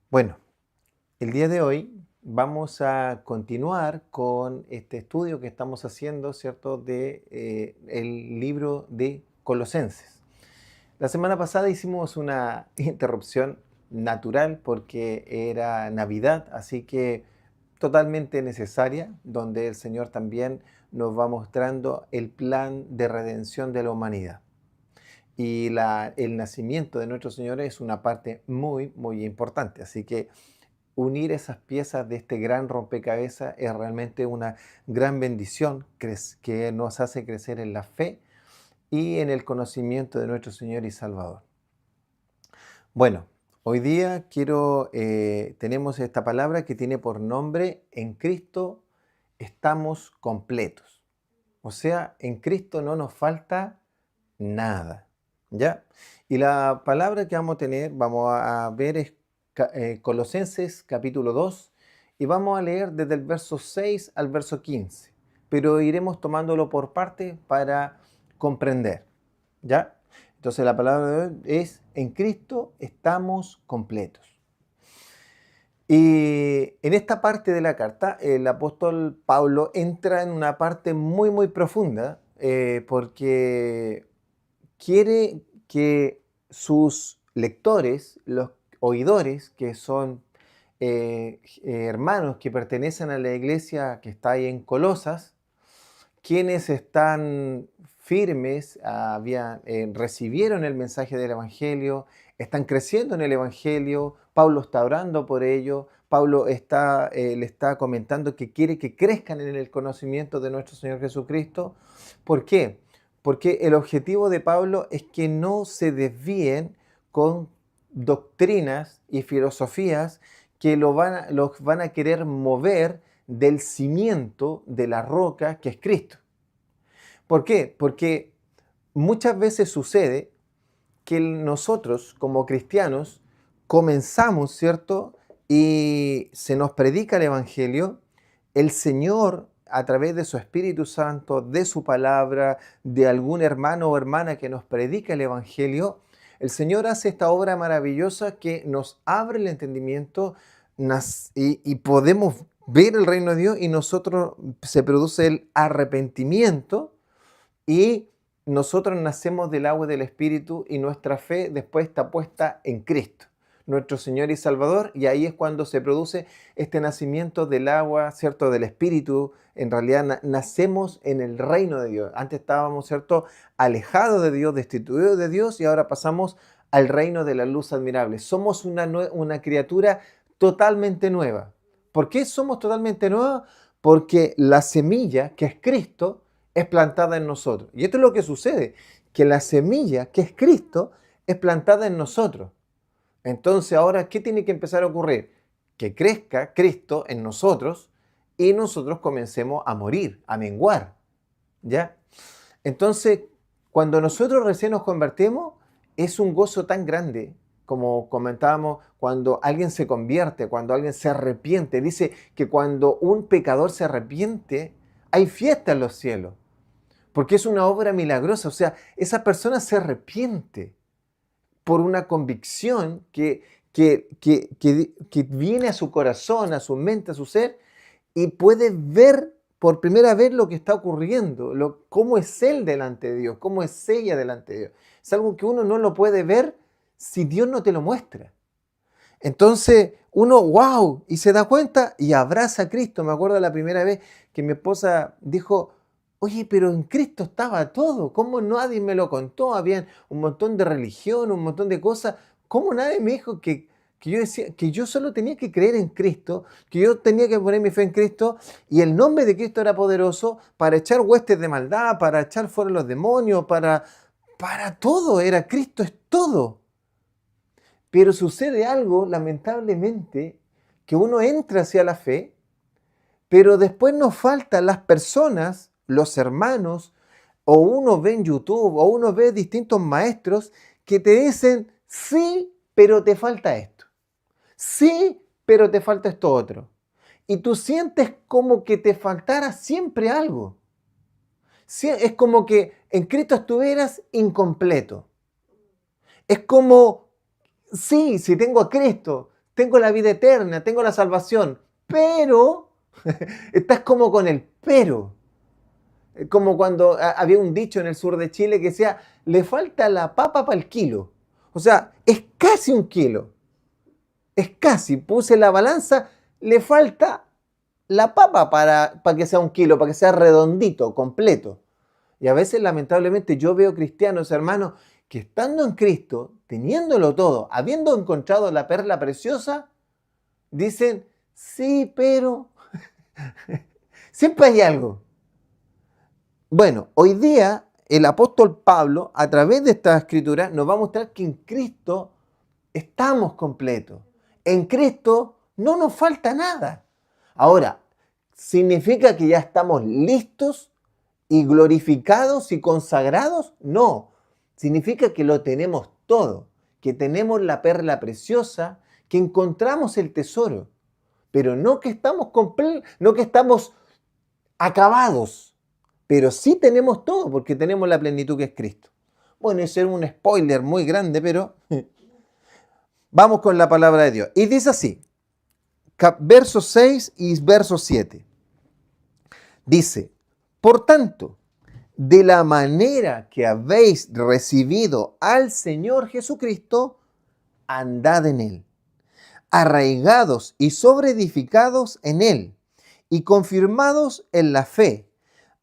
Bueno, el día de hoy vamos a continuar con este estudio que estamos haciendo, ¿cierto?, de el libro de Colosenses. La semana pasada hicimos una interrupción natural porque era Navidad, así que totalmente necesaria, donde el Señor también nos va mostrando el plan de redención de la humanidad. Y el nacimiento de nuestro Señor es una parte muy, muy importante. Así que unir esas piezas de este gran rompecabezas es realmente una gran bendición que nos hace crecer en la fe y en el conocimiento de nuestro Señor y Salvador. Bueno, hoy día tenemos esta palabra que tiene por nombre: en Cristo estamos completos. O sea, en Cristo no nos falta nada, ¿ya? Y la palabra que vamos a ver es Colosenses capítulo 2 y vamos a leer desde el verso 6 al verso 15, pero iremos tomándolo por parte para comprender, ¿ya? Entonces la palabra de hoy es: en Cristo estamos completos. Y en esta parte de la carta, el apóstol Pablo entra en una parte muy, muy profunda, porque quiere que sus lectores, los oidores, que son hermanos que pertenecen a la iglesia que está ahí en Colosas, quienes están firmes, recibieron el mensaje del Evangelio, están creciendo en el Evangelio. Pablo está orando por ello. Pablo le está comentando que quiere que crezcan en el conocimiento de nuestro Señor Jesucristo. ¿Por qué? Porque el objetivo de Pablo es que no se desvíen con doctrinas y filosofías que los van a querer mover del cimiento de la roca que es Cristo. ¿Por qué? Porque muchas veces sucede que nosotros como cristianos comenzamos, ¿cierto? Y se nos predica el Evangelio, el Señor a través de su Espíritu Santo, de su palabra, de algún hermano o hermana que nos predica el Evangelio, el Señor hace esta obra maravillosa que nos abre el entendimiento y podemos ver el reino de Dios, y nosotros se produce el arrepentimiento y nosotros nacemos del agua y del Espíritu, y nuestra fe después está puesta en Cristo, nuestro Señor y Salvador, y ahí es cuando se produce este nacimiento del agua, ¿cierto?, del Espíritu. En realidad nacemos en el reino de Dios. Antes estábamos, ¿cierto?, alejados de Dios, destituidos de Dios, y ahora pasamos al reino de la luz admirable. Somos una criatura totalmente nueva. ¿Por qué somos totalmente nuevos? Porque la semilla, que es Cristo, es plantada en nosotros. Y esto es lo que sucede, que la semilla, que es Cristo, es plantada en nosotros. Entonces ahora, ¿qué tiene que empezar a ocurrir? Que crezca Cristo en nosotros y nosotros comencemos a morir, a menguar, ¿ya? Entonces, cuando nosotros recién nos convertimos, es un gozo tan grande, como comentábamos, cuando alguien se convierte, cuando alguien se arrepiente. Dice que cuando un pecador se arrepiente, hay fiesta en los cielos, porque es una obra milagrosa. O sea, esa persona se arrepiente por una convicción que viene a su corazón, a su mente, a su ser, y puede ver por primera vez lo que está ocurriendo, cómo es él delante de Dios, cómo es ella delante de Dios. Es algo que uno no lo puede ver si Dios no te lo muestra. Entonces uno, wow, y se da cuenta y abraza a Cristo. Me acuerdo la primera vez que mi esposa dijo: oye, pero en Cristo estaba todo, ¿cómo nadie me lo contó? Habían un montón de religión, un montón de cosas. ¿Cómo nadie me dijo que yo decía que yo solo tenía que creer en Cristo, que yo tenía que poner mi fe en Cristo, y el nombre de Cristo era poderoso para echar huestes de maldad, para echar fuera los demonios, para todo? Era Cristo, es todo. Pero sucede algo, lamentablemente, que uno entra hacia la fe, pero después nos faltan las personas, los hermanos, o uno ve en YouTube, o uno ve distintos maestros que te dicen: sí, pero te falta esto. Sí, pero te falta esto otro. Y tú sientes como que te faltara siempre algo. Sí, es como que en Cristo estuvieras incompleto. Es como: sí, si tengo a Cristo, tengo la vida eterna, tengo la salvación, pero, estás como con el pero. Como cuando había un dicho en el sur de Chile que decía, le falta la papa para el kilo. O sea, es casi un kilo. Es casi, puse la balanza, le falta la papa para que sea un kilo, para que sea redondito, completo. Y a veces, lamentablemente, yo veo cristianos, hermanos, que estando en Cristo, teniéndolo todo, habiendo encontrado la perla preciosa, dicen, sí, pero siempre hay algo. Bueno, hoy día el apóstol Pablo, a través de esta escritura, nos va a mostrar que en Cristo estamos completos. En Cristo no nos falta nada. Ahora, ¿significa que ya estamos listos y glorificados y consagrados? No. Significa que lo tenemos todo, que tenemos la perla preciosa, que encontramos el tesoro, pero no que estamos no que estamos acabados, pero sí tenemos todo porque tenemos la plenitud que es Cristo. Bueno, ese es un spoiler muy grande, pero vamos con la palabra de Dios. Y dice así, verso 6 y verso 7. Dice, por tanto, de la manera que habéis recibido al Señor Jesucristo, andad en Él, arraigados y sobreedificados en Él, y confirmados en la fe,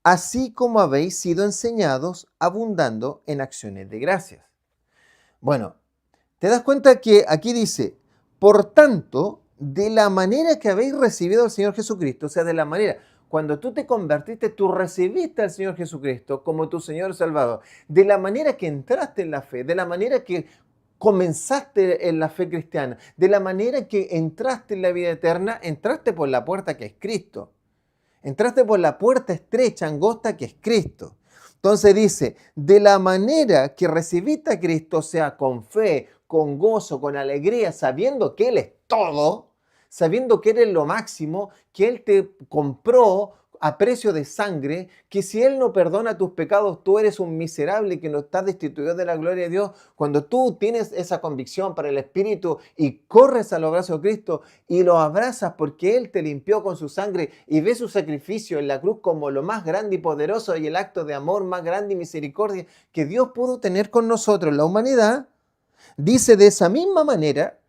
así como habéis sido enseñados, abundando en acciones de gracias. Bueno, te das cuenta que aquí dice, por tanto, de la manera que habéis recibido al Señor Jesucristo, o sea, de la manera, cuando tú te convertiste, tú recibiste al Señor Jesucristo como tu Señor y Salvador, de la manera que entraste en la fe, de la manera que comenzaste en la fe cristiana, de la manera que entraste en la vida eterna, entraste por la puerta que es Cristo. Entraste por la puerta estrecha, angosta, que es Cristo. Entonces dice, de la manera que recibiste a Cristo, o sea, con fe, con gozo, con alegría, sabiendo que Él es todo, sabiendo que eres lo máximo, que Él te compró a precio de sangre, que si Él no perdona tus pecados, tú eres un miserable que no estás destituido de la gloria de Dios. Cuando tú tienes esa convicción para el Espíritu y corres a los brazos de Cristo y lo abrazas porque Él te limpió con su sangre y ves su sacrificio en la cruz como lo más grande y poderoso y el acto de amor más grande y misericordia que Dios pudo tener con nosotros, la humanidad, dice de esa misma manera,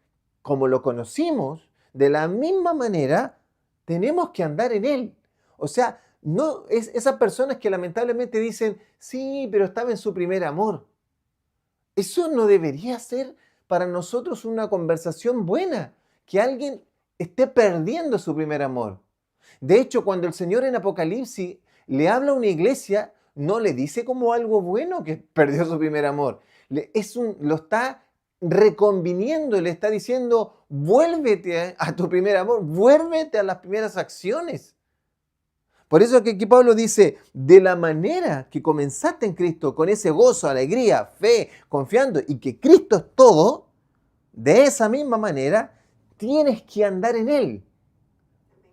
como lo conocimos, de la misma manera, tenemos que andar en Él. O sea, no es esas personas que lamentablemente dicen, sí, pero estaba en su primer amor. Eso no debería ser para nosotros una conversación buena, que alguien esté perdiendo su primer amor. De hecho, cuando el Señor en Apocalipsis le habla a una iglesia, no le dice como algo bueno que perdió su primer amor. Lo está reconviniendo, le está diciendo, vuélvete a tu primer amor, vuélvete a las primeras acciones. Por eso que aquí Pablo dice, de la manera que comenzaste en Cristo, con ese gozo, alegría, fe, confiando, y que Cristo es todo, de esa misma manera tienes que andar en Él.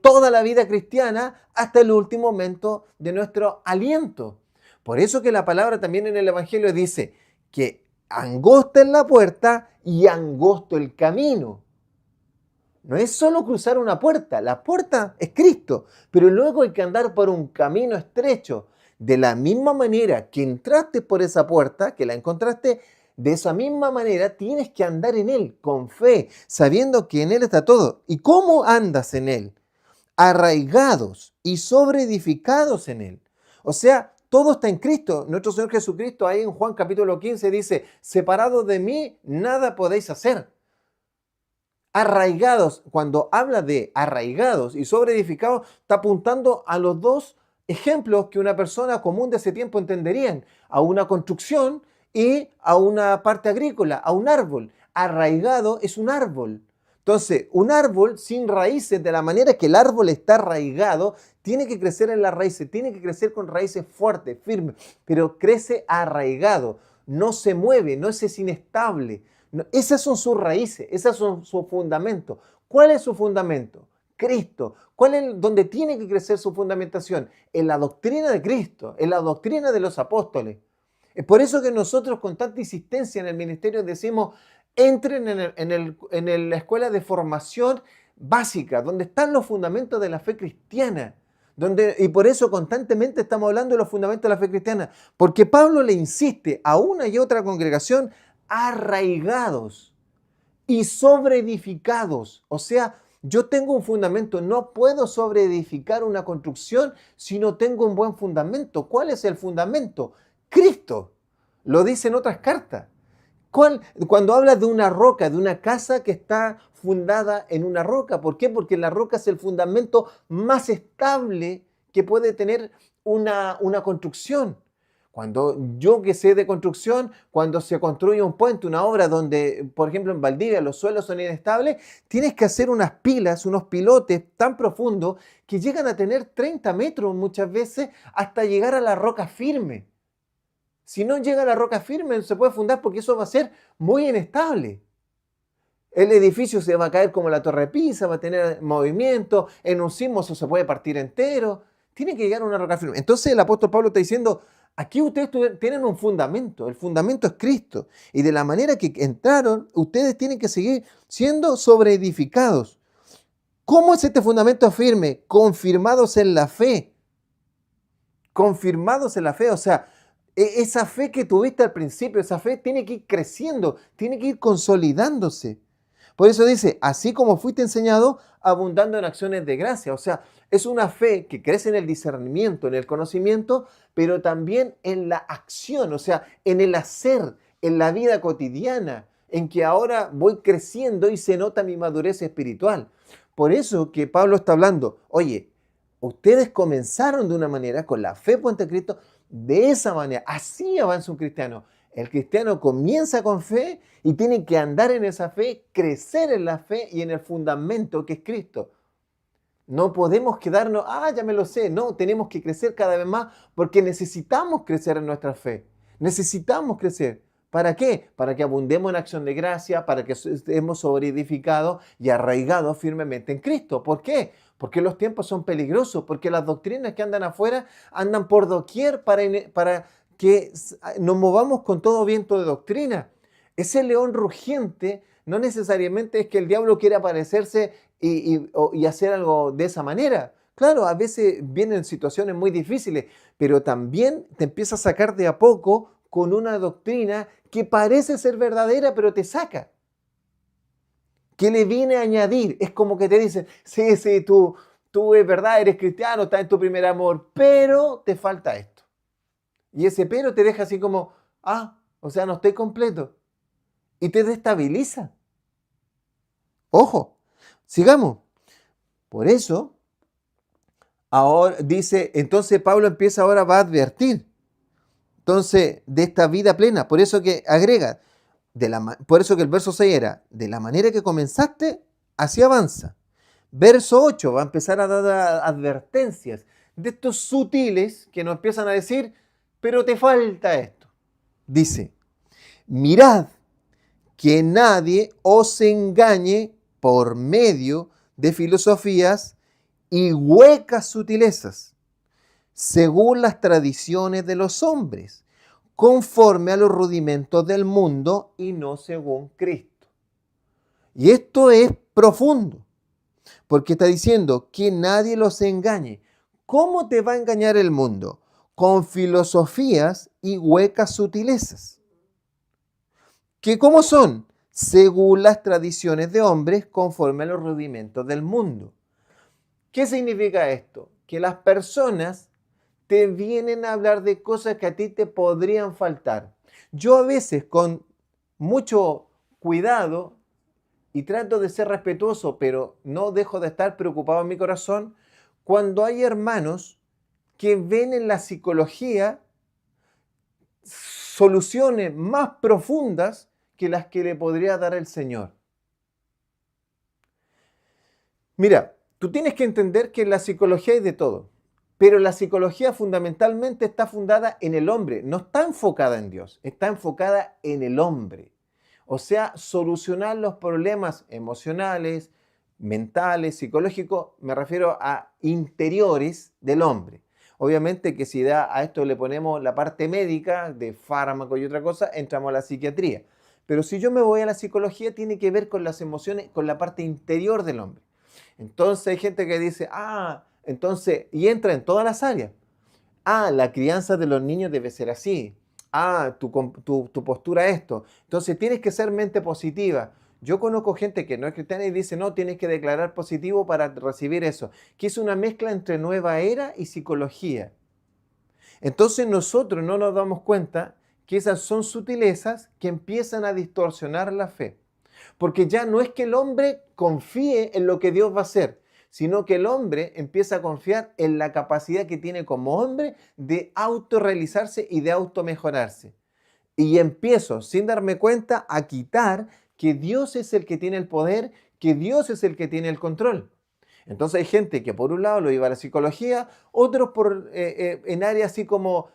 Toda la vida cristiana hasta el último momento de nuestro aliento. Por eso que la palabra también en el Evangelio dice que angosta es la puerta y angosto el camino. No es solo cruzar una puerta, la puerta es Cristo, pero luego hay que andar por un camino estrecho. De la misma manera que entraste por esa puerta, que la encontraste, de esa misma manera tienes que andar en Él, con fe, sabiendo que en Él está todo. ¿Y cómo andas en Él? Arraigados y sobreedificados en Él. O sea, todo está en Cristo. Nuestro Señor Jesucristo ahí en Juan capítulo 15 dice, separados de mí, nada podéis hacer. Arraigados, cuando habla de arraigados y sobreedificados, está apuntando a los dos ejemplos que una persona común de ese tiempo entenderían, a una construcción y a una parte agrícola, a un árbol. Arraigado es un árbol. Entonces, un árbol sin raíces, de la manera que el árbol está arraigado, tiene que crecer en las raíces, tiene que crecer con raíces fuertes, firmes, pero crece arraigado, no se mueve, no es inestable. No, esas son sus raíces, esas son sus fundamentos. ¿Cuál es su fundamento? Cristo. ¿Cuál es donde tiene que crecer su fundamentación? En la doctrina de Cristo, en la doctrina de los apóstoles. Es por eso que nosotros con tanta insistencia en el ministerio decimos, entren en la escuela de formación básica, donde están los fundamentos de la fe cristiana. Y por eso constantemente estamos hablando de los fundamentos de la fe cristiana, porque Pablo le insiste a una y otra congregación arraigados y sobreedificados. O sea, yo tengo un fundamento, no puedo sobreedificar una construcción si no tengo un buen fundamento. ¿Cuál es el fundamento? Cristo. Lo dice en otras cartas. Cuando habla de una roca, de una casa que está fundada en una roca. ¿Por qué? Porque la roca es el fundamento más estable que puede tener una construcción. Cuando yo que sé de construcción, cuando se construye un puente, una obra donde, por ejemplo, en Valdivia los suelos son inestables, tienes que hacer unas pilas, unos pilotes tan profundos que llegan a tener 30 metros muchas veces hasta llegar a la roca firme. Si no llega a la roca firme, no se puede fundar porque eso va a ser muy inestable. El edificio se va a caer como la Torre de Pisa, va a tener movimiento, en un sismo eso se puede partir entero. Tiene que llegar a una roca firme. Entonces el apóstol Pablo está diciendo, aquí ustedes tienen un fundamento, el fundamento es Cristo. Y de la manera que entraron, ustedes tienen que seguir siendo sobreedificados. ¿Cómo es este fundamento firme? Confirmados en la fe. Confirmados en la fe, o sea, esa fe que tuviste al principio, esa fe tiene que ir creciendo, tiene que ir consolidándose. Por eso dice, así como fuiste enseñado, abundando en acciones de gracia. O sea, es una fe que crece en el discernimiento, en el conocimiento, pero también en la acción, o sea, en el hacer, en la vida cotidiana, en que ahora voy creciendo y se nota mi madurez espiritual. Por eso que Pablo está hablando, oye, ustedes comenzaron de una manera con la fe puesta en Cristo, de esa manera, así avanza un cristiano. El cristiano comienza con fe y tiene que andar en esa fe, crecer en la fe y en el fundamento que es Cristo. No podemos quedarnos, ya me lo sé. No, tenemos que crecer cada vez más porque necesitamos crecer en nuestra fe. Necesitamos crecer. ¿Para qué? Para que abundemos en acción de gracia, para que estemos sobreedificados y arraigados firmemente en Cristo. ¿Por qué? Porque los tiempos son peligrosos, porque las doctrinas que andan afuera andan por doquier para que nos movamos con todo viento de doctrina. Ese león rugiente no necesariamente es que el diablo quiera aparecerse y hacer algo de esa manera. Claro, a veces vienen situaciones muy difíciles, pero también te empieza a sacar de a poco con una doctrina que parece ser verdadera, pero te saca. Que le viene a añadir, es como que te dicen, sí, tú es verdad, eres cristiano, estás en tu primer amor, pero te falta esto. Y ese pero te deja así como, o sea, no estoy completo. Y te destabiliza. Ojo, sigamos. Por eso, ahora dice, entonces Pablo empieza ahora, va a advertir. Entonces, de esta vida plena. Por eso que agrega, por eso que el verso 6 era, de la manera que comenzaste, así avanza. Verso 8 va a empezar a dar advertencias de estos sutiles que nos empiezan a decir, pero te falta esto. Dice, mirad que nadie os engañe por medio de filosofías y huecas sutilezas, según las tradiciones de los hombres, conforme a los rudimentos del mundo y no según Cristo. Y esto es profundo, porque está diciendo que nadie los engañe. ¿Cómo te va a engañar el mundo? Con filosofías y huecas sutilezas. ¿Que cómo son? Según las tradiciones de hombres, conforme a los rudimentos del mundo. ¿Qué significa esto? Que las personas te vienen a hablar de cosas que a ti te podrían faltar. Yo a veces con mucho cuidado y trato de ser respetuoso, pero no dejo de estar preocupado en mi corazón cuando hay hermanos que ven en la psicología soluciones más profundas que las que le podría dar el Señor. Mira, tú tienes que entender que en la psicología hay de todo. Pero la psicología fundamentalmente está fundada en el hombre, no está enfocada en Dios, está enfocada en el hombre. O sea, solucionar los problemas emocionales, mentales, psicológicos, me refiero a interiores del hombre. Obviamente que si a esto le ponemos la parte médica de fármaco y otra cosa, entramos a la psiquiatría. Pero si yo me voy a la psicología, tiene que ver con las emociones, con la parte interior del hombre. Entonces hay gente que dice, entonces, y entra en todas las áreas. La crianza de los niños debe ser así. Tu postura esto. Entonces tienes que ser mente positiva. Yo conozco gente que no es cristiana y dice, no, tienes que declarar positivo para recibir eso. Que es una mezcla entre nueva era y psicología. Entonces nosotros no nos damos cuenta que esas son sutilezas que empiezan a distorsionar la fe. Porque ya no es que el hombre confíe en lo que Dios va a hacer, sino que el hombre empieza a confiar en la capacidad que tiene como hombre de autorrealizarse y de automejorarse. Y empiezo, sin darme cuenta, a quitar que Dios es el que tiene el poder, que Dios es el que tiene el control. Entonces hay gente que por un lado lo lleva a la psicología, otros en áreas así como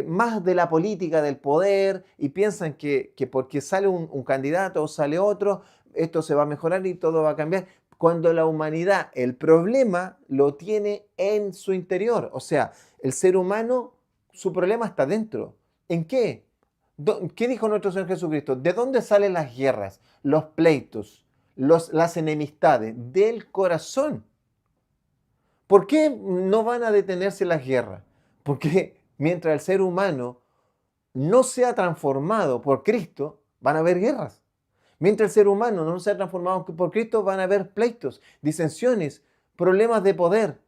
más de la política, del poder, y piensan que porque sale un candidato o sale otro, esto se va a mejorar y todo va a cambiar. Cuando la humanidad, el problema lo tiene en su interior. O sea, el ser humano, su problema está dentro. ¿En qué? ¿Qué dijo nuestro Señor Jesucristo? ¿De dónde salen las guerras, los pleitos, las enemistades? Del corazón. ¿Por qué no van a detenerse las guerras? Porque mientras el ser humano no sea transformado por Cristo, van a haber guerras. Mientras el ser humano no sea transformado por Cristo, van a haber pleitos, disensiones, problemas de poder.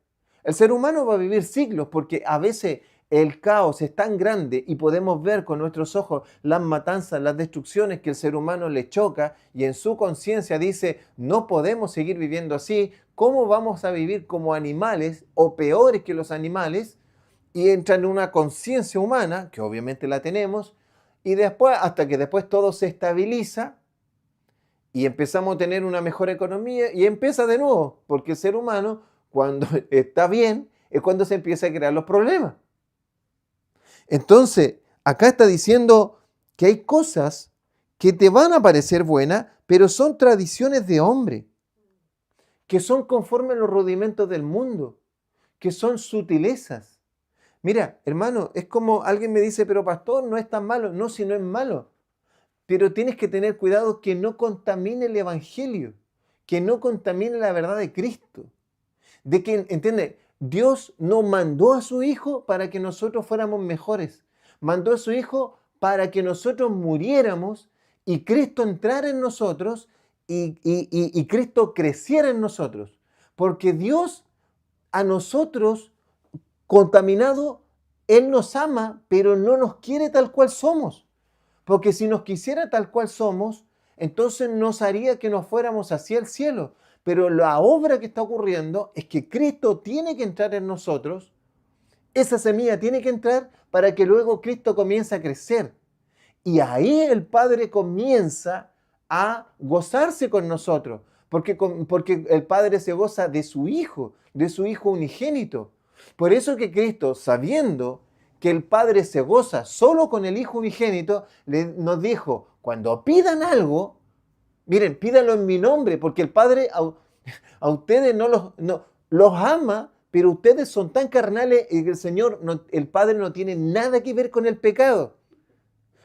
El ser humano va a vivir siglos porque a veces el caos es tan grande y podemos ver con nuestros ojos las matanzas, las destrucciones que el ser humano le choca y en su conciencia dice, no podemos seguir viviendo así, ¿cómo vamos a vivir como animales o peores que los animales? Y entra en una conciencia humana, que obviamente la tenemos, y después, hasta que después todo se estabiliza y empezamos a tener una mejor economía y empieza de nuevo, porque el ser humano, cuando está bien, es cuando se empieza a crear los problemas. Entonces, acá está diciendo que hay cosas que te van a parecer buenas, pero son tradiciones de hombre, que son conforme a los rudimentos del mundo, que son sutilezas. Mira, hermano, es como alguien me dice, pero pastor, no es tan malo. No, si no es malo. Pero tienes que tener cuidado que no contamine el evangelio, que no contamine la verdad de Cristo. De que, ¿entiende? Dios no mandó a su Hijo para que nosotros fuéramos mejores. Mandó a su Hijo para que nosotros muriéramos y Cristo entrara en nosotros y Cristo creciera en nosotros. Porque Dios a nosotros contaminado, Él nos ama, pero no nos quiere tal cual somos. Porque si nos quisiera tal cual somos, entonces nos haría que nos fuéramos hacia el cielo. Pero la obra que está ocurriendo es que Cristo tiene que entrar en nosotros, esa semilla tiene que entrar para que luego Cristo comience a crecer. Y ahí el Padre comienza a gozarse con nosotros, porque el Padre se goza de su Hijo unigénito. Por eso que Cristo, sabiendo que el Padre se goza solo con el Hijo unigénito, nos dijo, cuando pidan algo, miren, pídanlo en mi nombre, porque el Padre a ustedes no los ama, pero ustedes son tan carnales y el Señor, el Padre no tiene nada que ver con el pecado.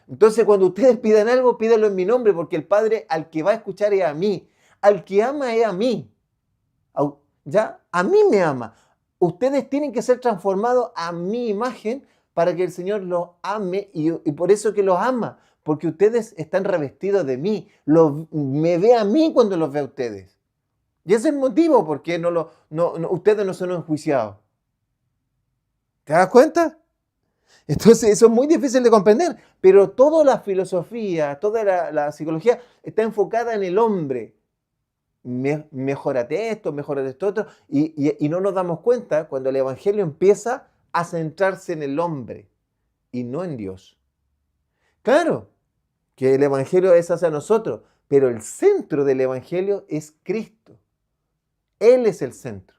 Entonces, cuando ustedes pidan algo, pídanlo en mi nombre, porque el Padre al que va a escuchar es a mí. Al que ama es a mí. ¿Ya? A mí me ama. Ustedes tienen que ser transformados a mi imagen para que el Señor los ame y por eso que los ama, porque ustedes están revestidos de mí. Me ve a mí cuando los ve a ustedes. Y ese es el motivo por qué ustedes no son enjuiciados. ¿Te das cuenta? Entonces eso es muy difícil de comprender, pero toda la filosofía, toda la psicología está enfocada en el hombre. Mejórate esto, mejórate esto otro, y no nos damos cuenta cuando el Evangelio empieza a centrarse en el hombre y no en Dios. Claro que el Evangelio es hacia nosotros, pero el centro del Evangelio es Cristo. Él es el centro.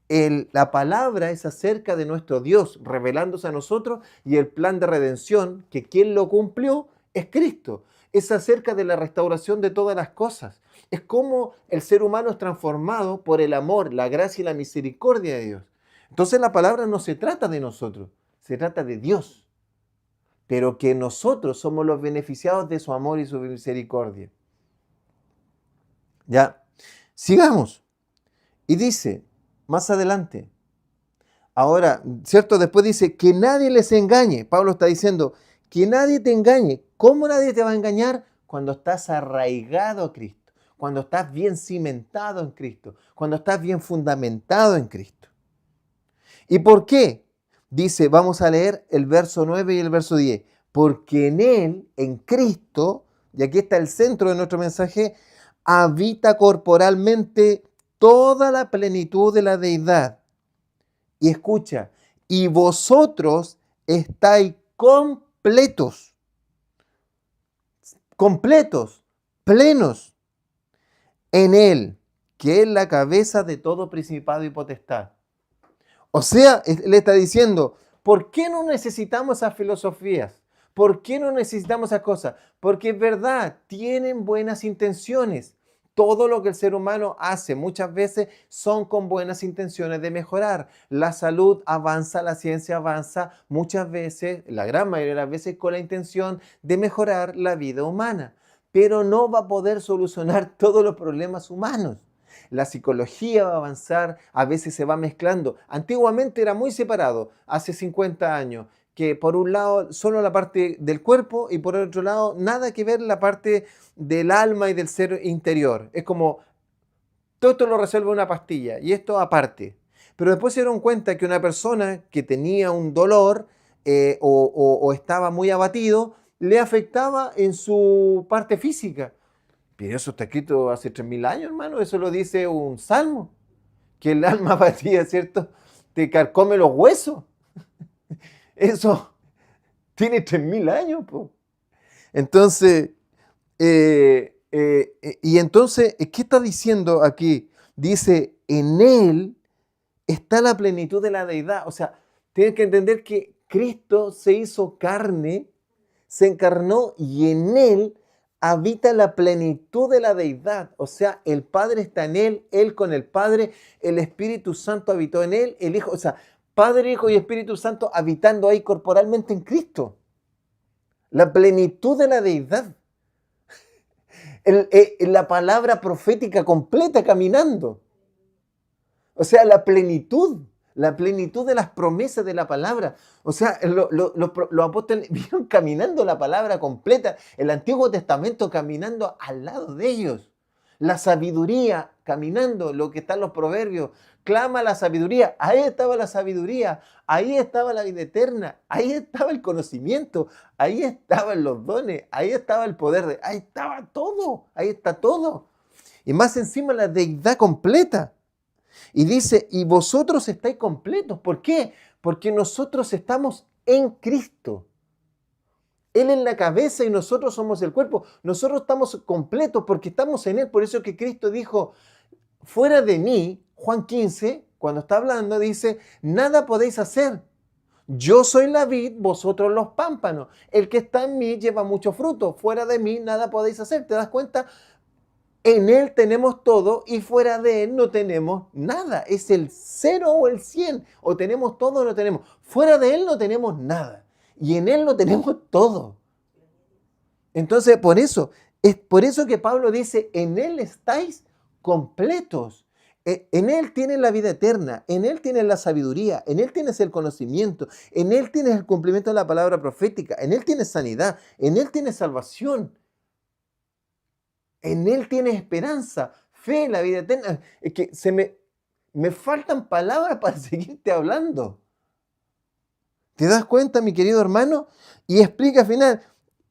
La palabra es acerca de nuestro Dios revelándose a nosotros y el plan de redención, que quien lo cumplió es Cristo. Es acerca de la restauración de todas las cosas. Es como el ser humano es transformado por el amor, la gracia y la misericordia de Dios. Entonces la palabra no se trata de nosotros, se trata de Dios. pero que nosotros somos los beneficiados de su amor y su misericordia. Ya, sigamos. Y dice, más adelante, ahora, ¿cierto? Después dice, que nadie les engañe. Pablo está diciendo, que nadie te engañe. ¿Cómo nadie te va a engañar? Cuando estás arraigado a Cristo, cuando estás bien cimentado en Cristo, cuando estás bien fundamentado en Cristo. ¿Y por qué? Dice, vamos a leer el verso 9 y el verso 10. Porque en Él, en Cristo, y aquí está el centro de nuestro mensaje, habita corporalmente toda la plenitud de la deidad. Y escucha, y vosotros estáis completos, plenos en Él, que es la cabeza de todo principado y potestad. O sea, le está diciendo, ¿por qué no necesitamos esas filosofías? ¿Por qué no necesitamos esas cosas? Porque es verdad, tienen buenas intenciones. Todo lo que el ser humano hace muchas veces son con buenas intenciones de mejorar. La salud avanza, la ciencia avanza, muchas veces, la gran mayoría de las veces, con la intención de mejorar la vida humana. Pero no va a poder solucionar todos los problemas humanos. La psicología va a avanzar, a veces se va mezclando. Antiguamente era muy separado, hace 50 años, que por un lado solo la parte del cuerpo y por otro lado nada que ver la parte del alma y del ser interior. Es como, todo esto lo resuelve una pastilla y esto aparte. Pero después se dieron cuenta que una persona que tenía un dolor o estaba muy abatido, le afectaba en su parte física. Pero eso está escrito hace 3000 años, hermano. Eso lo dice un salmo. Que el alma abatida, ¿cierto? Te carcome los huesos. Eso tiene 3000 años, po. Entonces, ¿qué está diciendo aquí? Dice, en Él está la plenitud de la deidad. O sea, tienes que entender que Cristo se hizo carne, se encarnó y en Él habita la plenitud de la deidad. O sea, el Padre está en Él con el Padre, el Espíritu Santo habitó en Él, el Hijo, o sea, Padre, Hijo y Espíritu Santo habitando ahí corporalmente en Cristo. La plenitud de la deidad. La palabra profética completa caminando. O sea, la plenitud de las promesas de la palabra. O sea, los apóstoles vieron caminando la palabra completa, el Antiguo Testamento caminando al lado de ellos. La sabiduría caminando, lo que está en los proverbios, clama la sabiduría. Ahí estaba la sabiduría, ahí estaba la vida eterna, ahí estaba el conocimiento, ahí estaban los dones, ahí estaba el poder, ahí estaba todo, ahí está todo. Y más encima la deidad completa. Y dice, y vosotros estáis completos. ¿Por qué? Porque nosotros estamos en Cristo. Él es la cabeza y nosotros somos el cuerpo. Nosotros estamos completos porque estamos en Él. Por eso que Cristo dijo, fuera de mí, Juan 15, cuando está hablando, dice, nada podéis hacer. Yo soy la vid, vosotros los pámpanos. El que está en mí lleva mucho fruto. Fuera de mí, nada podéis hacer. ¿Te das cuenta? En Él tenemos todo y fuera de Él no tenemos nada. Es el 0 o el 100. O tenemos todo o no tenemos. Fuera de Él no tenemos nada. Y en Él lo tenemos todo. Entonces, es por eso que Pablo dice, en Él estáis completos. En Él tienes la vida eterna, en Él tienes la sabiduría, en Él tienes el conocimiento, en Él tienes el cumplimiento de la palabra profética, en Él tienes sanidad, en Él tienes salvación. En Él tienes esperanza, fe, la vida eterna. Es que me faltan palabras para seguirte hablando. ¿Te das cuenta, mi querido hermano? Y explica al final,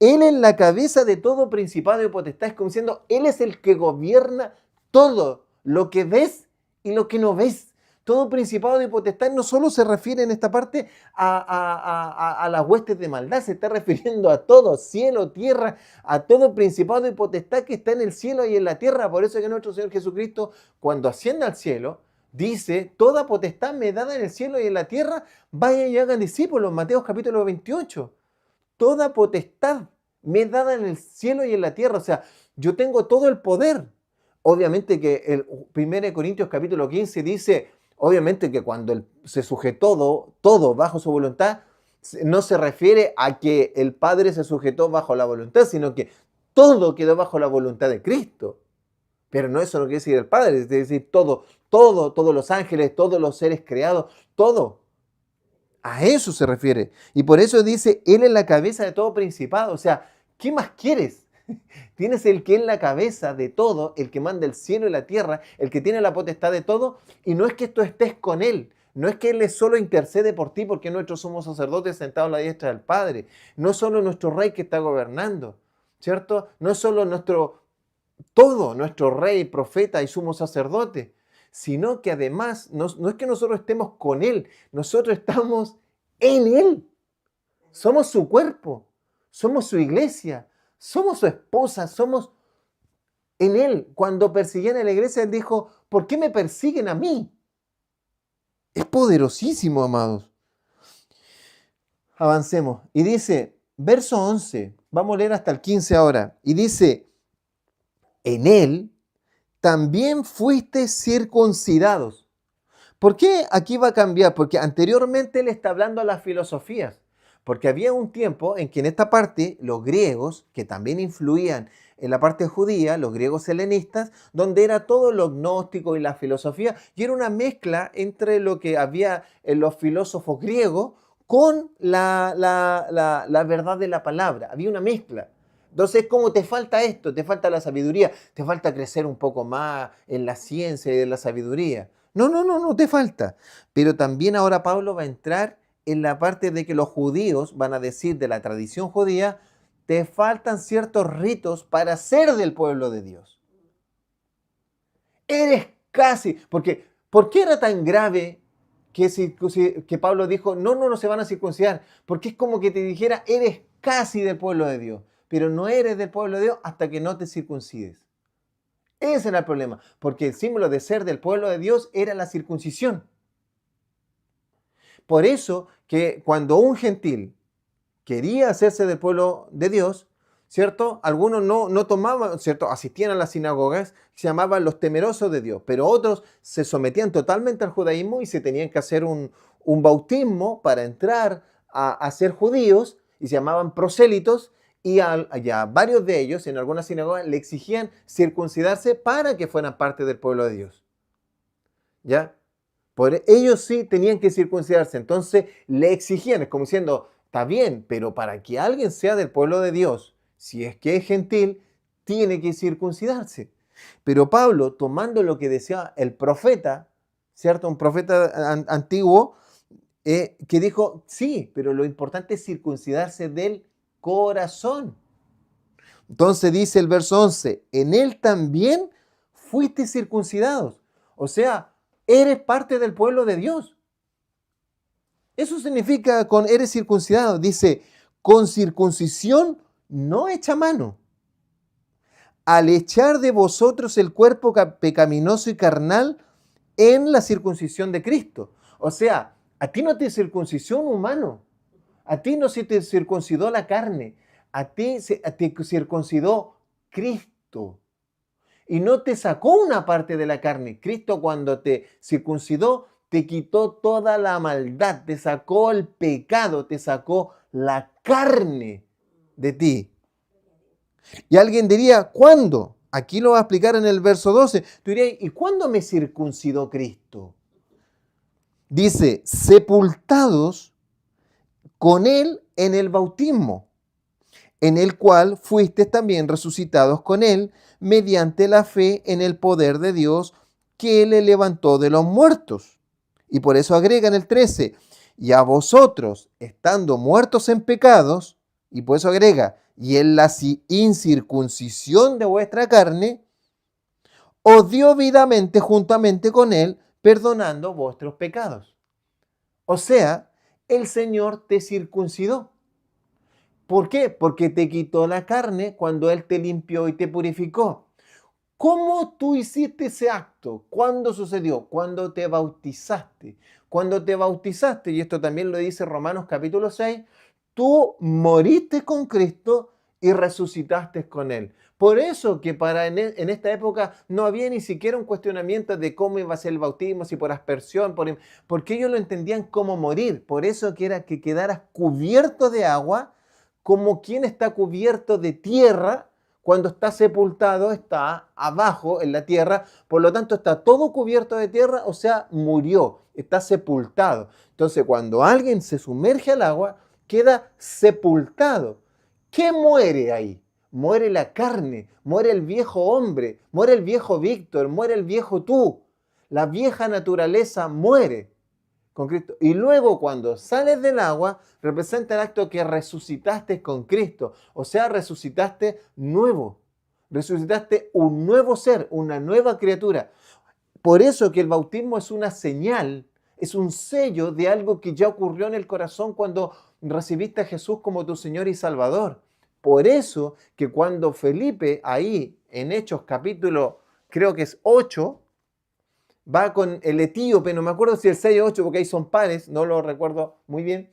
Él es la cabeza de todo principado y potestad. Es como diciendo, Él es el que gobierna todo lo que ves y lo que no ves. Todo principado y potestad no solo se refiere en esta parte a las huestes de maldad, se está refiriendo a todo, cielo, tierra, a todo principado y potestad que está en el cielo y en la tierra. Por eso es que nuestro Señor Jesucristo, cuando asciende al cielo, dice, toda potestad me dada en el cielo y en la tierra, vayan y hagan discípulos. Mateo capítulo 28. Toda potestad me dada en el cielo y en la tierra. O sea, yo tengo todo el poder. Obviamente que el 1 Corintios capítulo 15 dice, obviamente que cuando se sujetó todo bajo su voluntad, No se refiere a que el Padre se sujetó bajo la voluntad, sino que todo quedó bajo la voluntad de Cristo. Pero no, eso no quiere decir el Padre, es decir, todos los ángeles, todos los seres creados, todo. A eso se refiere. Y por eso dice, Él es la cabeza de todo principado. O sea, ¿qué más quieres? Tienes el que es la cabeza de todo, el que manda el cielo y la tierra, el que tiene la potestad de todo. Y no es que tú estés con Él. No es que Él solo intercede por ti porque nosotros somos sacerdotes sentados a la diestra del Padre. No es solo nuestro Rey que está gobernando, ¿cierto? No es solo nuestro Rey, profeta y sumo sacerdote, sino que además no es que nosotros estemos con Él, nosotros estamos en Él. Somos su cuerpo, somos su iglesia, somos su esposa, somos en Él. Cuando persiguían a la iglesia, Él dijo, ¿por qué me persiguen a mí? Es poderosísimo, amados. Avancemos. Y dice, verso 11, vamos a leer hasta el 15 ahora. Y dice, en Él también fuiste circuncidados. ¿Por qué aquí va a cambiar? Porque anteriormente Él está hablando a las filosofías. Porque había un tiempo en que en esta parte los griegos, que también influían en la parte judía, los griegos helenistas, donde era todo lo gnóstico y la filosofía, y era una mezcla entre lo que había en los filósofos griegos con la verdad de la palabra. Había una mezcla. Entonces, ¿cómo te falta esto? Te falta la sabiduría, te falta crecer un poco más en la ciencia y en la sabiduría. No te falta. Pero también ahora Pablo va a entrar en la parte de que los judíos van a decir de la tradición judía, te faltan ciertos ritos para ser del pueblo de Dios. Eres casi, porque ¿por qué era tan grave que Pablo dijo, no se van a circuncidar? Porque es como que te dijera, eres casi del pueblo de Dios, pero no eres del pueblo de Dios hasta que no te circuncides. Ese era el problema, porque el símbolo de ser del pueblo de Dios era la circuncisión. Por eso que cuando un gentil quería hacerse del pueblo de Dios, ¿cierto? Algunos no tomaban, ¿cierto? Asistían a las sinagogas, se llamaban los temerosos de Dios, pero otros se sometían totalmente al judaísmo y se tenían que hacer un bautismo para entrar a ser judíos y se llamaban prosélitos y a varios de ellos en algunas sinagogas le exigían circuncidarse para que fueran parte del pueblo de Dios. ¿Ya? Ellos sí tenían que circuncidarse, entonces le exigían, es como diciendo, está bien, pero para que alguien sea del pueblo de Dios, si es que es gentil, tiene que circuncidarse. Pero Pablo, tomando lo que decía el profeta, ¿cierto? Un profeta antiguo, que dijo, sí, pero lo importante es circuncidarse del corazón. Entonces dice el verso 11, en él también fuiste circuncidados. O sea, eres parte del pueblo de Dios. Eso significa con eres circuncidado. Dice, con circuncisión no hecha mano. Al echar de vosotros el cuerpo pecaminoso y carnal en la circuncisión de Cristo. O sea, a ti no te circuncidó un humano. A ti no se te circuncidó la carne. A ti te circuncidó Cristo. Y no te sacó una parte de la carne. Cristo cuando te circuncidó, te quitó toda la maldad, te sacó el pecado, te sacó la carne de ti. Y alguien diría, ¿cuándo? Aquí lo va a explicar en el verso 12. Tú dirías, ¿y cuándo me circuncidó Cristo? Dice, sepultados con Él en el bautismo, en el cual fuisteis también resucitados con Él, mediante la fe en el poder de Dios que le levantó de los muertos. Y por eso agrega en el 13, y a vosotros, estando muertos en pecados, y por eso agrega, y en la incircuncisión de vuestra carne, os dio vidamente juntamente con Él, perdonando vuestros pecados. O sea, el Señor te circuncidó. ¿Por qué? Porque te quitó la carne cuando Él te limpió y te purificó. ¿Cómo tú hiciste ese acto? ¿Cuándo sucedió? Cuando te bautizaste. Cuando te bautizaste, y esto también lo dice Romanos capítulo 6, tú moriste con Cristo y resucitaste con Él. Por eso que en esta época no había ni siquiera un cuestionamiento de cómo iba a ser el bautismo, si por aspersión, porque ellos lo entendían como morir. Por eso que era que quedaras cubierto de agua, como quien está cubierto de tierra. Cuando está sepultado, está abajo en la tierra, por lo tanto está todo cubierto de tierra, o sea, murió, está sepultado. Entonces, cuando alguien se sumerge al agua, queda sepultado. ¿Qué muere ahí? Muere la carne, muere el viejo hombre, muere el viejo Víctor, muere el viejo tú. La vieja naturaleza muere con Cristo. Y luego cuando sales del agua, representa el acto que resucitaste con Cristo. O sea, resucitaste nuevo. Resucitaste un nuevo ser, una nueva criatura. Por eso que el bautismo es una señal, es un sello de algo que ya ocurrió en el corazón cuando recibiste a Jesús como tu Señor y Salvador. Por eso que cuando Felipe, ahí en Hechos capítulo, creo que es 8, va con el etíope, no me acuerdo si el 6 o 8, porque ahí son pares, no lo recuerdo muy bien.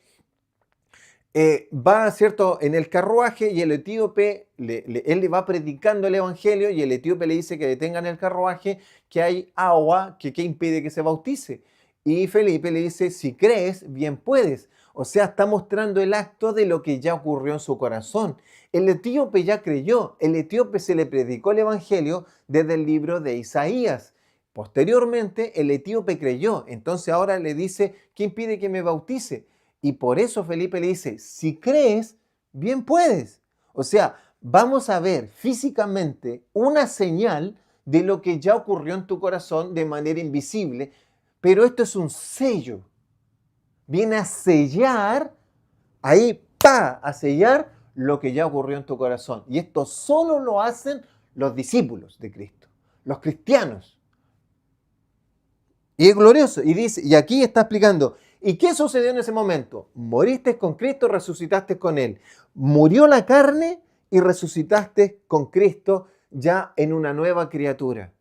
Va, ¿cierto?, en el carruaje y el etíope, él le va predicando el evangelio y el etíope le dice que detengan el carruaje, que hay agua, que impide que se bautice. Y Felipe le dice, si crees, bien puedes. O sea, está mostrando el acto de lo que ya ocurrió en su corazón. El etíope ya creyó, el etíope se le predicó el evangelio desde el libro de Isaías. Posteriormente, el etíope creyó, entonces ahora le dice, ¿qué impide que me bautice? Y por eso Felipe le dice, si crees, bien puedes. O sea, vamos a ver físicamente una señal de lo que ya ocurrió en tu corazón de manera invisible, pero esto es un sello. Viene a sellar, ahí, a sellar lo que ya ocurrió en tu corazón. Y esto solo lo hacen los discípulos de Cristo, los cristianos. Y es glorioso. Y dice, y aquí está explicando, ¿y qué sucedió en ese momento? Moriste con Cristo, resucitaste con Él. Murió la carne y resucitaste con Cristo ya en una nueva criatura.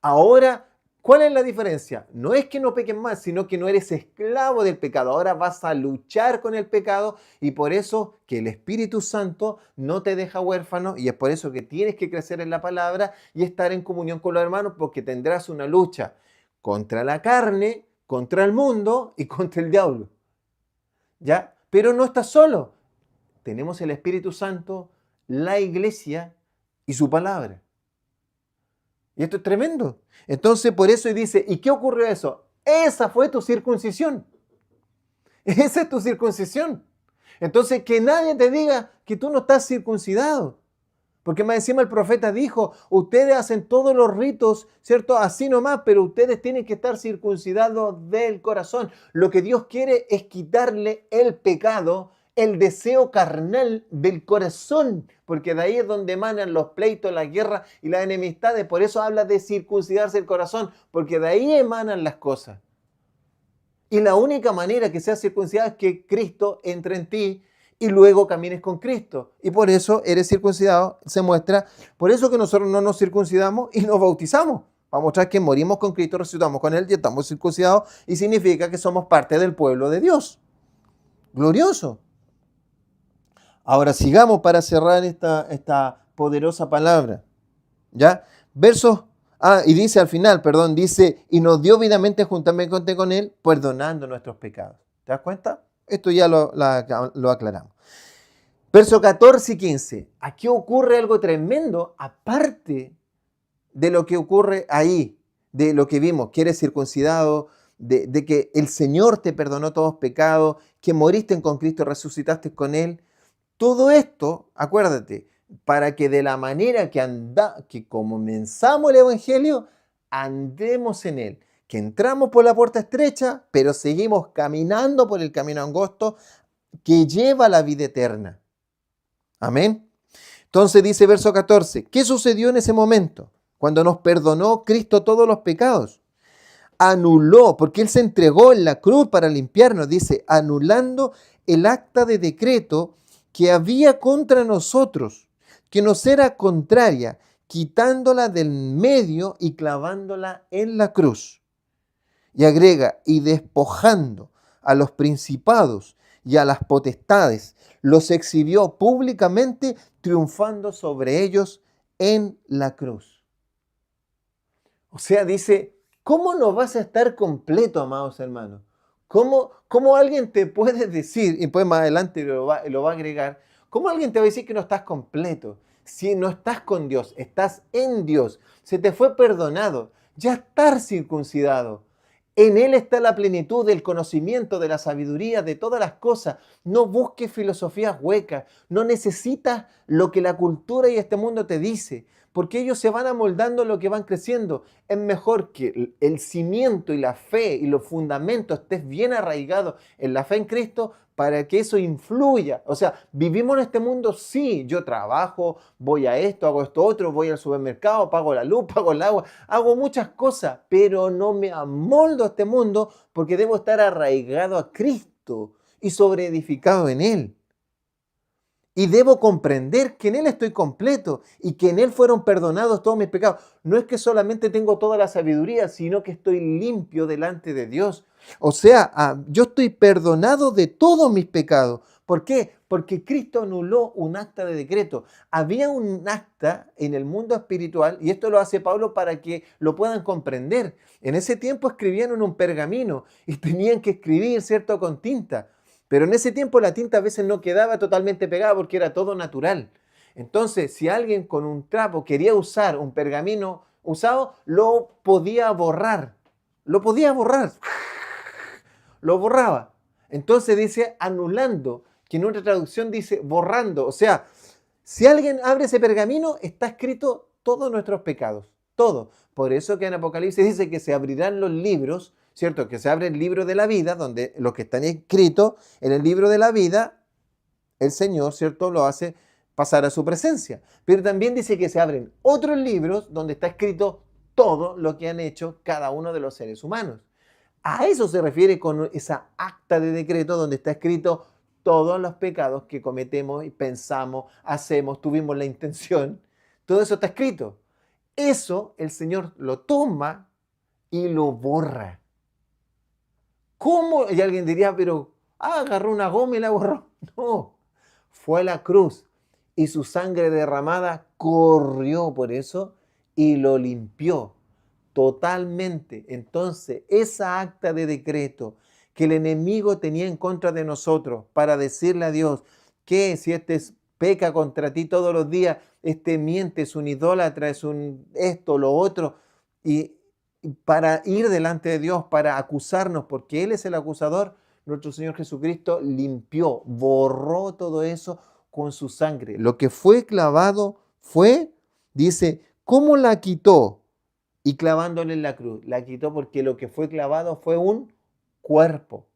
Ahora, ¿cuál es la diferencia? No es que no peques más, sino que no eres esclavo del pecado. Ahora vas a luchar con el pecado y por eso que el Espíritu Santo no te deja huérfano y es por eso que tienes que crecer en la palabra y estar en comunión con los hermanos porque tendrás una lucha contra la carne, contra el mundo y contra el diablo. ¿Ya? Pero no estás solo. Tenemos el Espíritu Santo, la iglesia y su palabra. Y esto es tremendo. Entonces, por eso dice, ¿y qué ocurrió eso? Esa fue tu circuncisión. Esa es tu circuncisión. Entonces, que nadie te diga que tú no estás circuncidado. Porque más encima el profeta dijo, ustedes hacen todos los ritos, ¿cierto? Así nomás, pero ustedes tienen que estar circuncidados del corazón. Lo que Dios quiere es quitarle el pecado, el deseo carnal del corazón, porque de ahí es donde emanan los pleitos, las guerras y las enemistades. Por eso habla de circuncidarse el corazón, porque de ahí emanan las cosas. Y la única manera que sea circuncidado es que Cristo entre en ti y luego camines con Cristo. Y por eso eres circuncidado, se muestra. Por eso que nosotros no nos circuncidamos y nos bautizamos. Para mostrar que morimos con Cristo, resucitamos con Él y estamos circuncidados. Y significa que somos parte del pueblo de Dios. Glorioso. Ahora sigamos para cerrar esta poderosa palabra. ¿Ya? Versos. Y dice al final, dice, y nos dio vidamente juntamente con Él, perdonando nuestros pecados. ¿Te das cuenta? Esto ya lo aclaramos. Versos 14 y 15. Aquí ocurre algo tremendo, aparte de lo que ocurre ahí, de lo que vimos, que eres circuncidado, de que el Señor te perdonó todos pecados, que moriste con Cristo y resucitaste con Él. Todo esto, acuérdate, para que de la manera que comenzamos el Evangelio, andemos en él, que entramos por la puerta estrecha, pero seguimos caminando por el camino angosto que lleva a la vida eterna. Amén. Entonces dice verso 14, ¿qué sucedió en ese momento? Cuando nos perdonó Cristo todos los pecados. Anuló, porque Él se entregó en la cruz para limpiarnos, dice, anulando el acta de decreto que había contra nosotros, que nos era contraria, quitándola del medio y clavándola en la cruz. Y agrega, y despojando a los principados y a las potestades, los exhibió públicamente, triunfando sobre ellos en la cruz. O sea, dice, ¿cómo no vas a estar completo, amados hermanos? ¿Cómo alguien te puede decir, y pues más adelante lo va a agregar, cómo alguien te va a decir que no estás completo? Si no estás con Dios, estás en Dios, se te fue perdonado, ya estás circuncidado. En Él está la plenitud del conocimiento, de la sabiduría, de todas las cosas. No busques filosofías huecas, no necesitas lo que la cultura y este mundo te dice, porque ellos se van amoldando lo que van creciendo. Es mejor que el cimiento y la fe y los fundamentos estés bien arraigados en la fe en Cristo para que eso influya. O sea, vivimos en este mundo, sí, yo trabajo, voy a esto, hago esto otro, voy al supermercado, pago la luz, pago el agua, hago muchas cosas, pero no me amoldo a este mundo porque debo estar arraigado a Cristo y sobreedificado en Él. Y debo comprender que en Él estoy completo y que en Él fueron perdonados todos mis pecados. No es que solamente tengo toda la sabiduría, sino que estoy limpio delante de Dios. O sea, yo estoy perdonado de todos mis pecados. ¿Por qué? Porque Cristo anuló un acta de decreto. Había un acta en el mundo espiritual, y esto lo hace Pablo para que lo puedan comprender. En ese tiempo escribían en un pergamino y tenían que escribir, ¿cierto?, con tinta. Pero en ese tiempo la tinta a veces no quedaba totalmente pegada porque era todo natural. Entonces, si alguien con un trapo quería usar un pergamino usado, lo podía borrar. Lo podía borrar. Lo borraba. Entonces dice anulando, que en otra traducción dice borrando. O sea, si alguien abre ese pergamino, está escrito todos nuestros pecados. Todo. Por eso que en Apocalipsis dice que se abrirán los libros, ¿cierto? Que se abre el libro de la vida, donde los que están escritos en el libro de la vida, el Señor, ¿cierto?, lo hace pasar a su presencia. Pero también dice que se abren otros libros donde está escrito todo lo que han hecho cada uno de los seres humanos. A eso se refiere con esa acta de decreto donde está escrito todos los pecados que cometemos y pensamos, hacemos, tuvimos la intención. Todo eso está escrito. Eso el Señor lo toma y lo borra. ¿Cómo? Y alguien diría, pero agarró una goma y la borró. No, fue a la cruz y su sangre derramada corrió por eso y lo limpió totalmente. Entonces, esa acta de decreto que el enemigo tenía en contra de nosotros para decirle a Dios que si peca contra ti todos los días, miente, es un idólatra, es un esto, lo otro, y para ir delante de Dios, para acusarnos, porque Él es el acusador, nuestro Señor Jesucristo limpió, borró todo eso con su sangre. Lo que fue clavado fue, dice, ¿cómo la quitó? Y clavándole en la cruz. La quitó porque lo que fue clavado fue un cuerpo.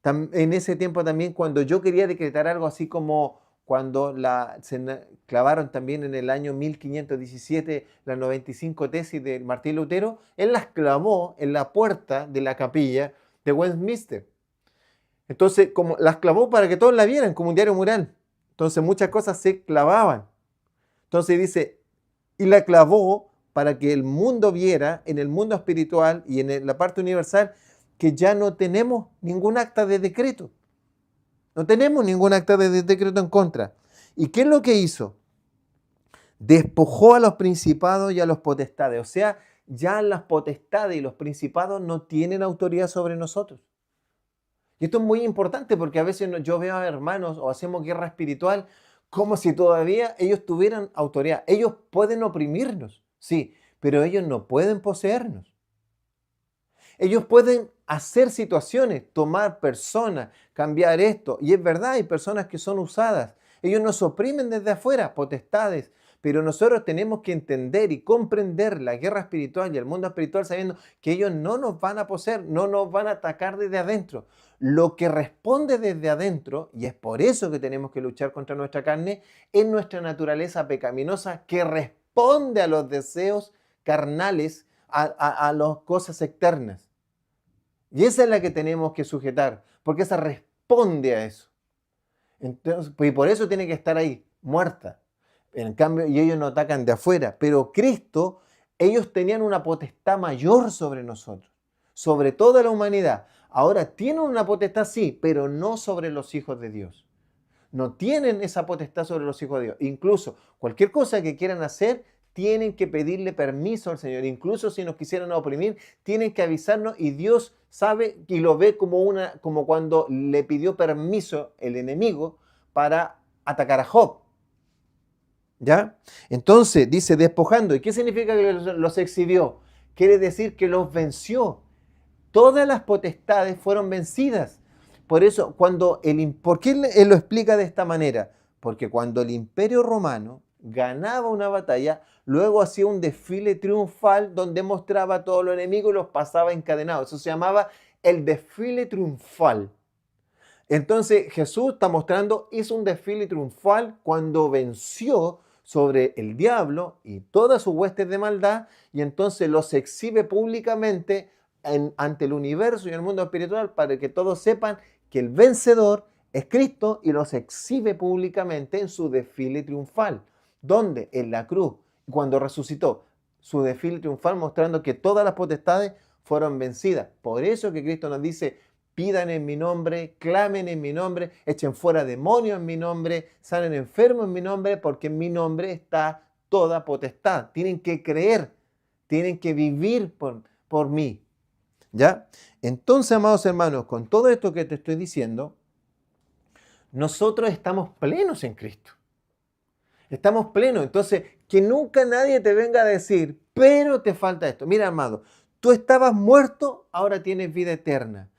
En ese tiempo también, cuando yo quería decretar algo así como cuando se clavaron también en el año 1517 las 95 tesis de Martín Lutero, él las clavó en la puerta de la capilla de Westminster. Entonces, como las clavó para que todos la vieran, como un diario mural. Entonces, muchas cosas se clavaban. Entonces dice, y la clavó para que el mundo viera, en el mundo espiritual y en la parte universal, que ya no tenemos ningún acta de decreto. No tenemos ningún acta de decreto en contra. ¿Y qué es lo que hizo? Despojó a los principados y a los potestades. O sea, ya las potestades y los principados no tienen autoridad sobre nosotros. Y esto es muy importante porque a veces yo veo a hermanos o hacemos guerra espiritual como si todavía ellos tuvieran autoridad. Ellos pueden oprimirnos, sí, pero ellos no pueden poseernos. Ellos pueden hacer situaciones, tomar personas, cambiar esto. Y es verdad, hay personas que son usadas. Ellos nos oprimen desde afuera, potestades. Pero nosotros tenemos que entender y comprender la guerra espiritual y el mundo espiritual sabiendo que ellos no nos van a poseer, no nos van a atacar desde adentro. Lo que responde desde adentro, y es por eso que tenemos que luchar contra nuestra carne, es nuestra naturaleza pecaminosa que responde a los deseos carnales, a las cosas externas. Y esa es la que tenemos que sujetar, porque esa responde a eso. Entonces, y por eso tiene que estar ahí, muerta. En cambio, y ellos no atacan de afuera. Pero Cristo, ellos tenían una potestad mayor sobre nosotros, sobre toda la humanidad. Ahora tienen una potestad, sí, pero no sobre los hijos de Dios. no tienen esa potestad sobre los hijos de Dios. Incluso cualquier cosa que quieran hacer, tienen que pedirle permiso al Señor. Incluso si nos quisieran oprimir, tienen que avisarnos y Dios sabe y lo ve como cuando le pidió permiso el enemigo para atacar a Job. ¿Ya? Entonces dice despojando. ¿Y qué significa que los exhibió? Quiere decir que los venció. Todas las potestades fueron vencidas. Por eso, ¿por qué él lo explica de esta manera? Porque cuando el Imperio Romano ganaba una batalla, luego hacía un desfile triunfal donde mostraba a todos los enemigos y los pasaba encadenados. Eso se llamaba el desfile triunfal. Entonces Jesús está mostrando, hizo un desfile triunfal cuando venció sobre el diablo y todas sus huestes de maldad, y entonces los exhibe públicamente ante el universo y el mundo espiritual para que todos sepan que el vencedor es Cristo, y los exhibe públicamente en su desfile triunfal. ¿Dónde? En la cruz. Cuando resucitó, su desfile triunfal mostrando que todas las potestades fueron vencidas. Por eso que Cristo nos dice: pidan en mi nombre, clamen en mi nombre, echen fuera demonios en mi nombre, sanen enfermos en mi nombre, porque en mi nombre está toda potestad. Tienen que creer, tienen que vivir por mí. ¿Ya? Entonces, amados hermanos, con todo esto que te estoy diciendo, nosotros estamos plenos en Cristo. Estamos plenos. Entonces, que nunca nadie te venga a decir, pero te falta esto. Mira, amado, tú estabas muerto, ahora tienes vida eterna.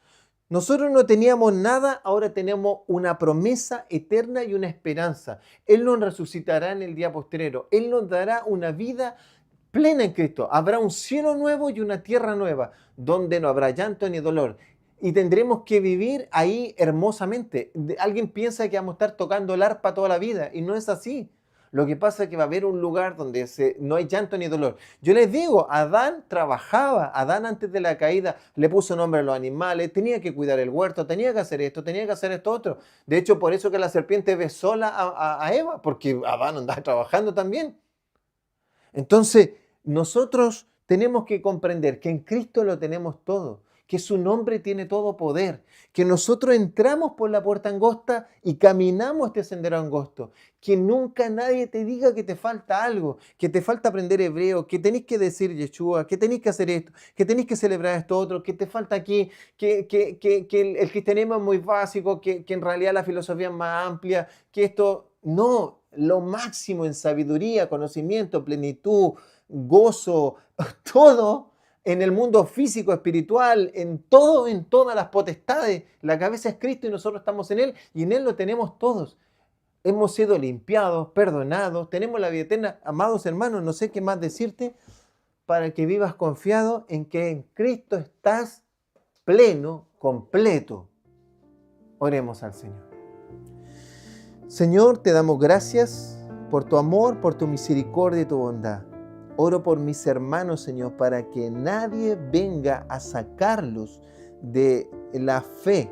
Nosotros no teníamos nada, ahora tenemos una promesa eterna y una esperanza. Él nos resucitará en el día postrero. Él nos dará una vida plena en Cristo. Habrá un cielo nuevo y una tierra nueva, donde no habrá llanto ni dolor. Y tendremos que vivir ahí hermosamente. Alguien piensa que vamos a estar tocando el arpa toda la vida, y no es así. Lo que pasa es que va a haber un lugar donde no hay llanto ni dolor. Yo les digo, Adán trabajaba. Adán, antes de la caída, le puso nombre a los animales, tenía que cuidar el huerto, tenía que hacer esto, tenía que hacer esto otro. De hecho, por eso que la serpiente besó a Eva, porque Adán andaba trabajando también. Entonces, nosotros tenemos que comprender que en Cristo lo tenemos todo, que su nombre tiene todo poder, que nosotros entramos por la puerta angosta y caminamos este sendero angosto, que nunca nadie te diga que te falta algo, que te falta aprender hebreo, que tenés que decir Yeshua, que tenés que hacer esto, que tenés que celebrar esto otro, que te falta aquí, que el cristianismo es muy básico, que en realidad la filosofía es más amplia, que esto no, lo máximo en sabiduría, conocimiento, plenitud, gozo, todo en el mundo físico, espiritual, en todo, en todas las potestades. La cabeza es Cristo y nosotros estamos en Él, y en Él lo tenemos todos. Hemos sido limpiados, perdonados, tenemos la vida eterna. Amados hermanos, no sé qué más decirte para que vivas confiado en que en Cristo estás pleno, completo. Oremos al Señor. Señor, te damos gracias por tu amor, por tu misericordia y tu bondad. Oro por mis hermanos, Señor, para que nadie venga a sacarlos de la fe,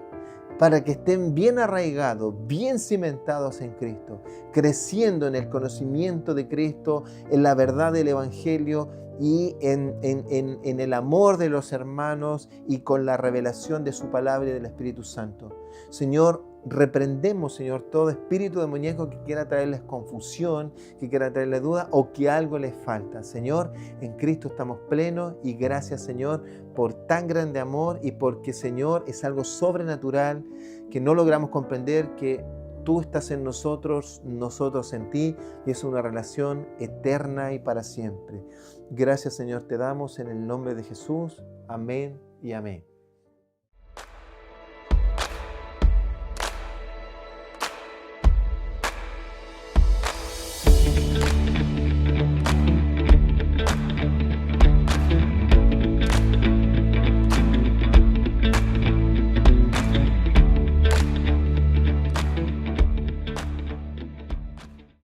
para que estén bien arraigados, bien cimentados en Cristo, creciendo en el conocimiento de Cristo, en la verdad del Evangelio y en el amor de los hermanos y con la revelación de su palabra y del Espíritu Santo. Señor, reprendemos, Señor, todo espíritu demoníaco que quiera traerles confusión, que quiera traerles duda o que algo les falta. Señor, en Cristo estamos plenos, y gracias, Señor, por tan grande amor, y porque, Señor, es algo sobrenatural que no logramos comprender, que tú estás en nosotros, nosotros en ti, y es una relación eterna y para siempre. Gracias, Señor, te damos en el nombre de Jesús. Amén y amén.